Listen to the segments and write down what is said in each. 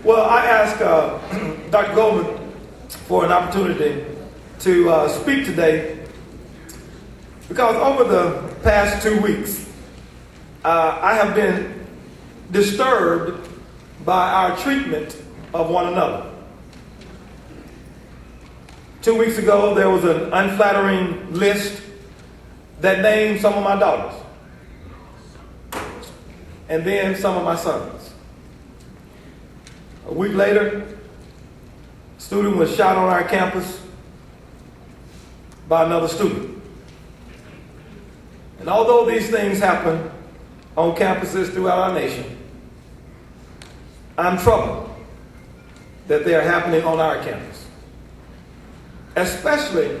Well, I asked Dr. Goldman for an opportunity to speak today because over the past 2 weeks, I have been disturbed by our treatment of one another. 2 weeks ago, there was an unflattering list that named some of my daughters and then some of my sons. A week later, a student was shot on our campus by another student. And although these things happen on campuses throughout our nation, I'm troubled that they are happening on our campus, especially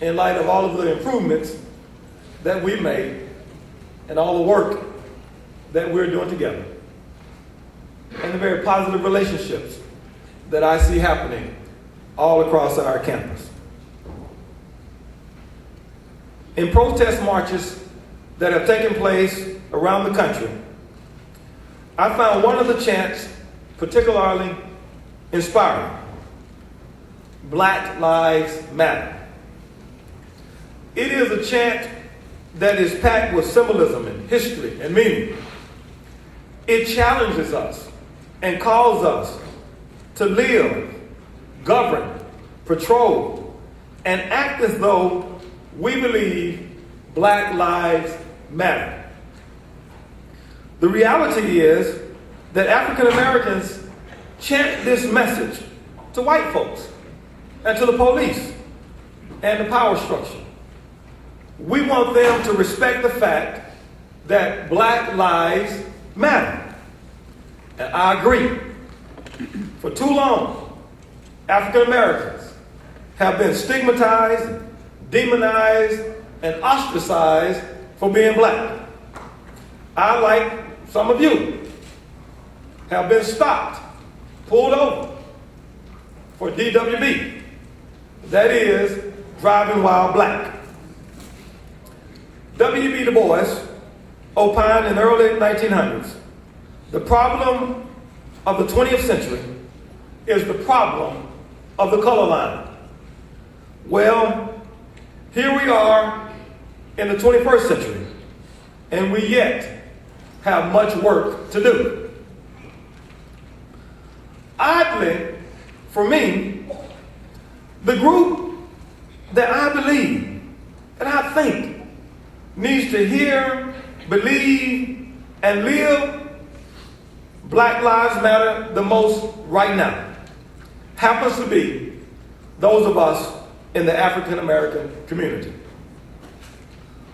in light of all of the improvements that we made and all the work that we're doing together, and the very positive relationships that I see happening all across our campus. In protest marches that have taken place around the country, I found one of the chants particularly inspiring: Black Lives Matter. It is a chant that is packed with symbolism and history and meaning. It challenges us and calls us to live, govern, patrol, and act as though we believe Black lives matter. The reality is that African Americans chant this message to white folks and to the police and the power structure. We want them to respect the fact that Black lives matter. And I agree. For too long, African Americans have been stigmatized, demonized, and ostracized for being black. I, like some of you, have been stopped, pulled over for DWB. That is, driving while black. W.E.B. Du Bois opined in the early 1900s, the problem of the 20th century is the problem of the color line. Well, here we are in the 21st century, and we yet have much work to do. Oddly, for me, the group that I believe and I think needs to hear, believe, and live Black Lives Matter the most right now happens to be those of us in the African American community.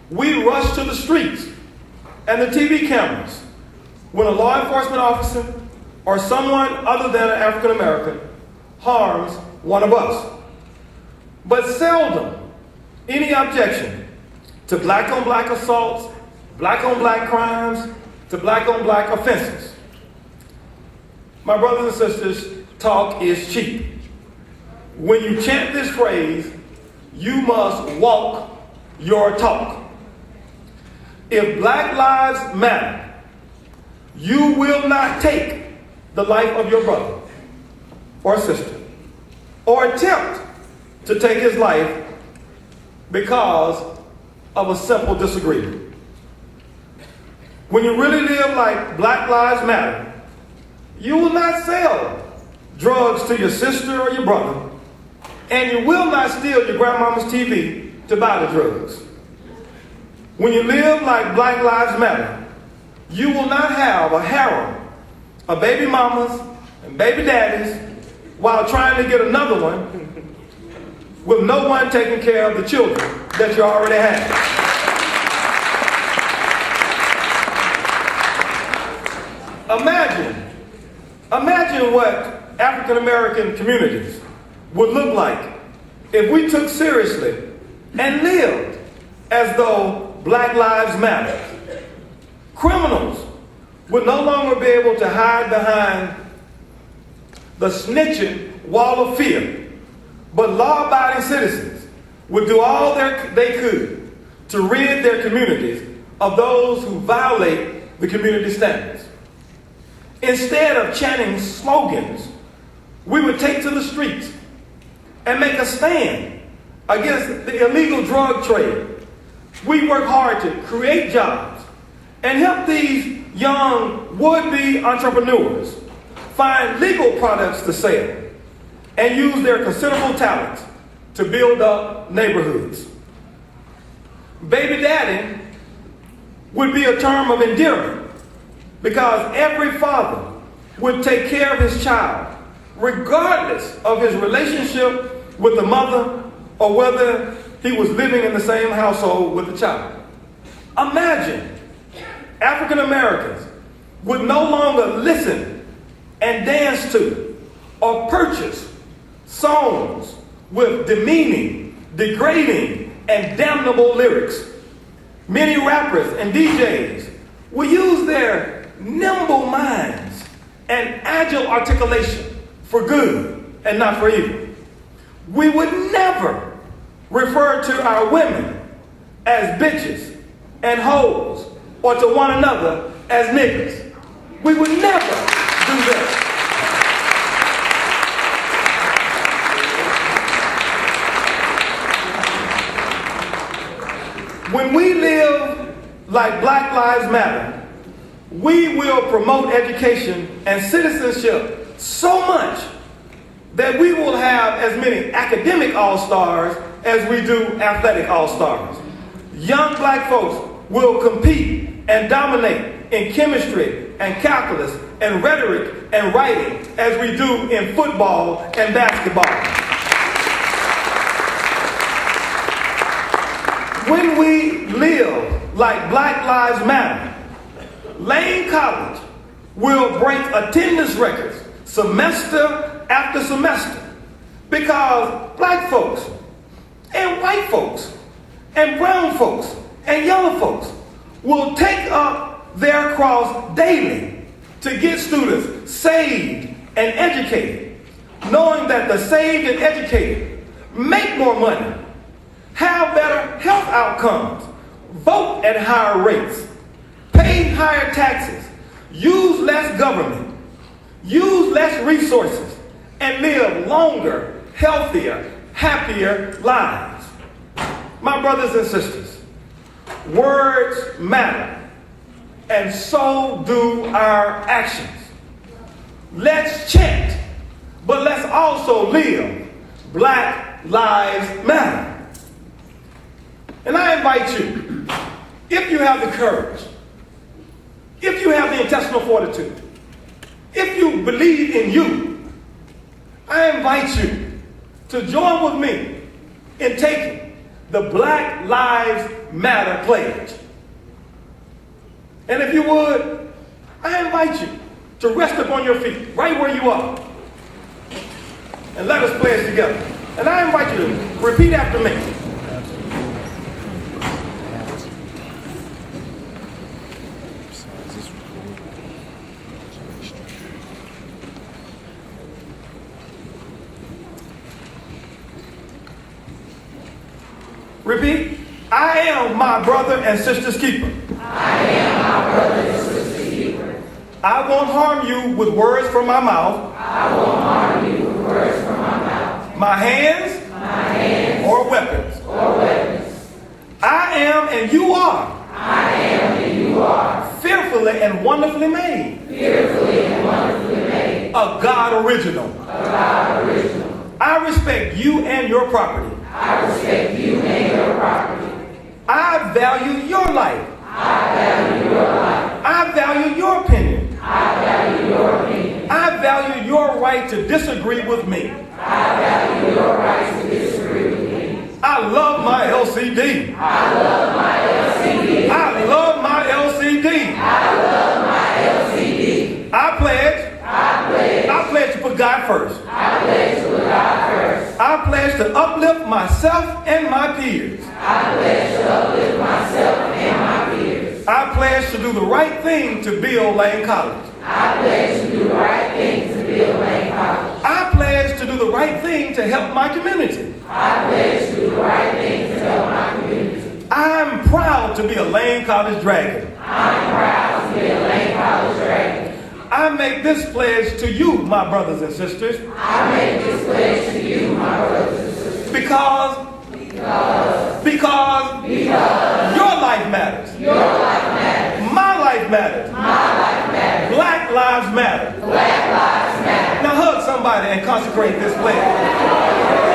We rush to the streets and the TV cameras when a law enforcement officer or someone other than an African American harms one of us. But seldom any objection to black-on-black assaults, black-on-black crimes, to black-on-black offenses. My brothers and sisters, talk is cheap. When you chant this phrase, you must walk your talk. If Black Lives Matter, you will not take the life of your brother or sister or attempt to take his life because of a simple disagreement. When you really live like Black Lives Matter, you will not sell drugs to your sister or your brother, and you will not steal your grandmama's TV to buy the drugs. When you live like Black Lives Matter, you will not have a harem of baby mamas and baby daddies while trying to get another one with no one taking care of the children that you already have. Imagine what African American communities would look like if we took seriously and lived as though Black Lives Matter. Criminals would no longer be able to hide behind the snitching wall of fear, but law-abiding citizens would do all they could to rid their communities of those who violate the community standards. instead of chanting slogans, we would take to the streets and make a stand against the illegal drug trade. We work hard to create jobs and help these young would-be entrepreneurs find legal products to sell and use their considerable talents to build up neighborhoods. Baby daddy would be a term of endearment because every father would take care of his child regardless of his relationship with the mother or whether he was living in the same household with the child. Imagine African Americans would no longer listen and dance to or purchase songs with demeaning, degrading, and damnable lyrics. Many rappers and DJs will use their nimble minds and agile articulation for good and not for evil. We would never refer to our women as bitches and hoes or to one another as niggas. We would never do that. When we live like Black Lives Matter, we will promote education and citizenship so much that we will have as many academic all-stars as we do athletic all-stars. Young black folks will compete and dominate in chemistry and calculus and rhetoric and writing as we do in football and basketball. When we live like Black Lives Matter, Lane College will break attendance records semester after semester because black folks and white folks and brown folks and yellow folks will take up their cross daily to get students saved and educated, knowing that the saved and educated make more money, have better health outcomes, vote at higher rates, pay higher taxes, use less government, use less resources, and live longer, healthier, happier lives. My brothers and sisters, words matter, and so do our actions. Let's chant, but let's also live Black Lives Matter. And I invite you, if you have the courage, if you have the intestinal fortitude, if you believe in you, I invite you to join with me in taking the Black Lives Matter pledge. And if you would, I invite you to rest upon your feet right where you are and let us pledge together. And I invite you to repeat after me. Repeat. I am my brother and sister's keeper. I am my brother and sister's keeper. I won't harm you with words from my mouth. I won't harm you with words from my mouth. My hands or weapons. I am and you are. I am and you are. Fearfully and wonderfully made. Fearfully and wonderfully made. A God original. A God original. I respect you and your property. I respect you and your property. I value your life. I value your life. I value your opinion. I value your opinion. I value your right to disagree with me. I value your right to disagree with me. I love my LCD. I love my LCD. I love my LCD. I love my LCD. I pledge to put God first. I pledge to put God first. I pledge to uplift myself and my peers. I pledge to uplift myself and my peers. I pledge to do the right thing to build Lane College. I pledge to do the right thing to build Lane College. I pledge to do the right thing to help my community. I pledge to do the right thing to help my community. I'm proud to be a Lane College Dragon. I'm proud to be a Lane College Dragon. I make this pledge to you, my brothers and sisters. I make this pledge to you, my brothers and sisters. Because your life matters. Your life matters. My life matters. My life matters. Black lives matter. Black lives matter. Now hug somebody and consecrate this pledge.